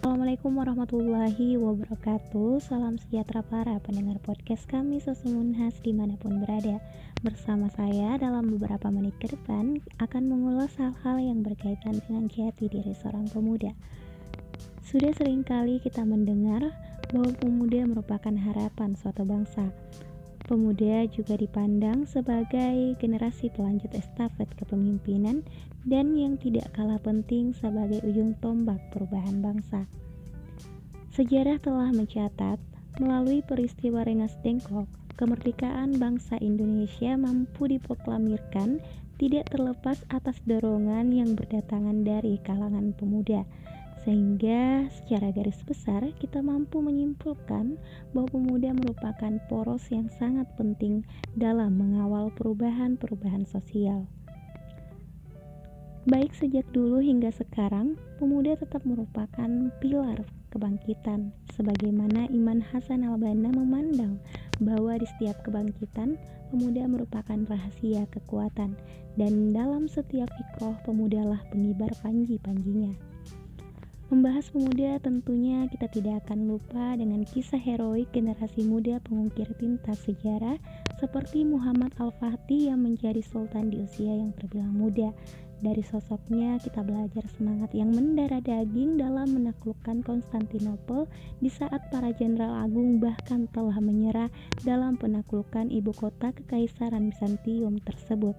Assalamualaikum warahmatullahi wabarakatuh. Salam sejahtera para pendengar podcast kami Sesumunhas dimanapun berada. Bersama saya dalam beberapa menit ke depan akan mengulas hal-hal yang berkaitan dengan jati diri seorang pemuda. Sudah seringkali kita mendengar bahwa pemuda merupakan harapan suatu bangsa. Pemuda juga dipandang sebagai generasi pelanjut estafet kepemimpinan dan yang tidak kalah penting sebagai ujung tombak perubahan bangsa. Sejarah telah mencatat, melalui peristiwa Rengas Dengklok, kemerdekaan bangsa Indonesia mampu diproklamirkan tidak terlepas atas dorongan yang berdatangan dari kalangan pemuda. Sehingga secara garis besar kita mampu menyimpulkan bahwa pemuda merupakan poros yang sangat penting dalam mengawal perubahan-perubahan sosial. Baik sejak dulu hingga sekarang, pemuda tetap merupakan pilar kebangkitan, sebagaimana Iman Hasan al-Banna memandang bahwa di setiap kebangkitan, pemuda merupakan rahasia kekuatan, dan dalam setiap fikroh pemudalah pengibar panji-panjinya. Membahas pemuda tentunya kita tidak akan lupa dengan kisah heroik generasi muda pengukir tinta sejarah seperti Muhammad Al-Fatih yang menjadi sultan di usia yang terbilang muda. Dari sosoknya kita belajar semangat yang mendarah daging dalam menaklukkan Konstantinopel di saat para jenderal agung bahkan telah menyerah dalam penaklukan ibu kota Kekaisaran Bizantium tersebut.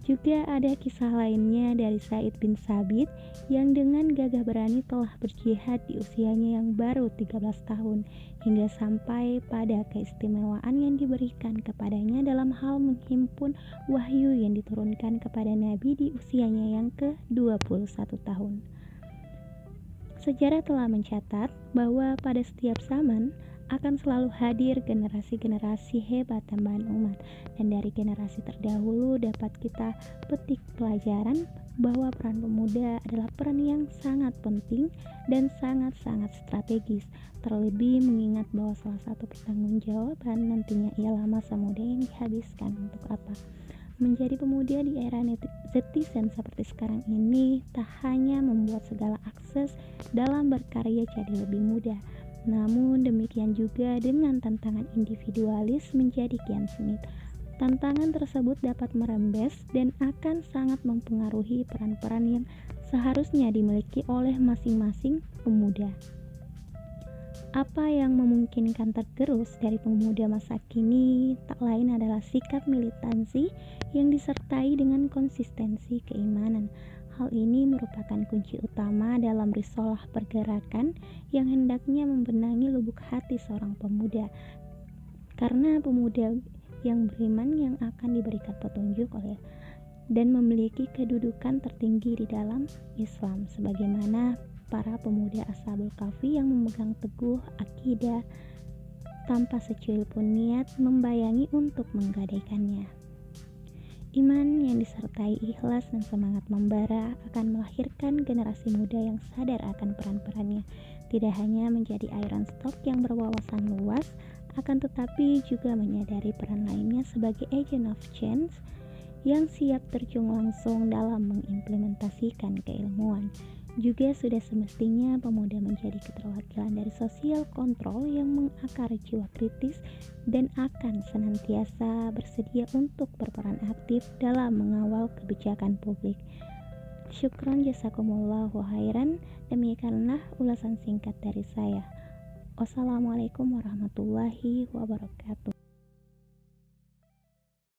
Juga ada kisah lainnya dari Said bin Sabit yang dengan gagah berani telah berjihad di usianya yang baru 13 tahun hingga sampai pada keistimewaan yang diberikan kepadanya dalam hal menghimpun wahyu yang diturunkan kepada Nabi di usianya yang ke-21 tahun. Sejarah telah mencatat bahwa pada setiap zaman akan selalu hadir generasi-generasi hebat tambahan umat, dan dari generasi terdahulu dapat kita petik pelajaran bahwa peran pemuda adalah peran yang sangat penting dan sangat-sangat strategis, terlebih mengingat bahwa salah satu pertanggungjawaban nantinya ialah masa muda yang dihabiskan untuk apa. Menjadi pemuda di era netizen seperti sekarang ini tak hanya membuat segala akses dalam berkarya jadi lebih mudah, namun demikian juga dengan tantangan individualis menjadi kian sengit. Tantangan tersebut dapat merembes dan akan sangat mempengaruhi peran-peran yang seharusnya dimiliki oleh masing-masing pemuda. Apa yang memungkinkan tergerus dari pemuda masa kini tak lain adalah sikap militansi yang disertai dengan konsistensi keimanan. Hal ini merupakan kunci utama dalam risolah pergerakan yang hendaknya membenahi lubuk hati seorang pemuda. Karena pemuda yang beriman yang akan diberikan petunjuk oleh dan memiliki kedudukan tertinggi di dalam Islam, sebagaimana para pemuda Ashabul Kahfi yang memegang teguh akidah tanpa secuil pun niat membayangi untuk menggadaikannya. Iman yang disertai ikhlas dan semangat membara akan melahirkan generasi muda yang sadar akan peran-perannya, tidak hanya menjadi iron stock yang berwawasan luas, akan tetapi juga menyadari peran lainnya sebagai agent of change yang siap terjun langsung dalam mengimplementasikan keilmuan. Juga sudah semestinya pemuda menjadi keterwakilan dari social control yang mengakar jiwa kritis dan akan senantiasa bersedia untuk berperan aktif dalam mengawal kebijakan publik. Syukron jazakumullahu khairan. Demikianlah ulasan singkat dari saya. Wassalamualaikum warahmatullahi wabarakatuh.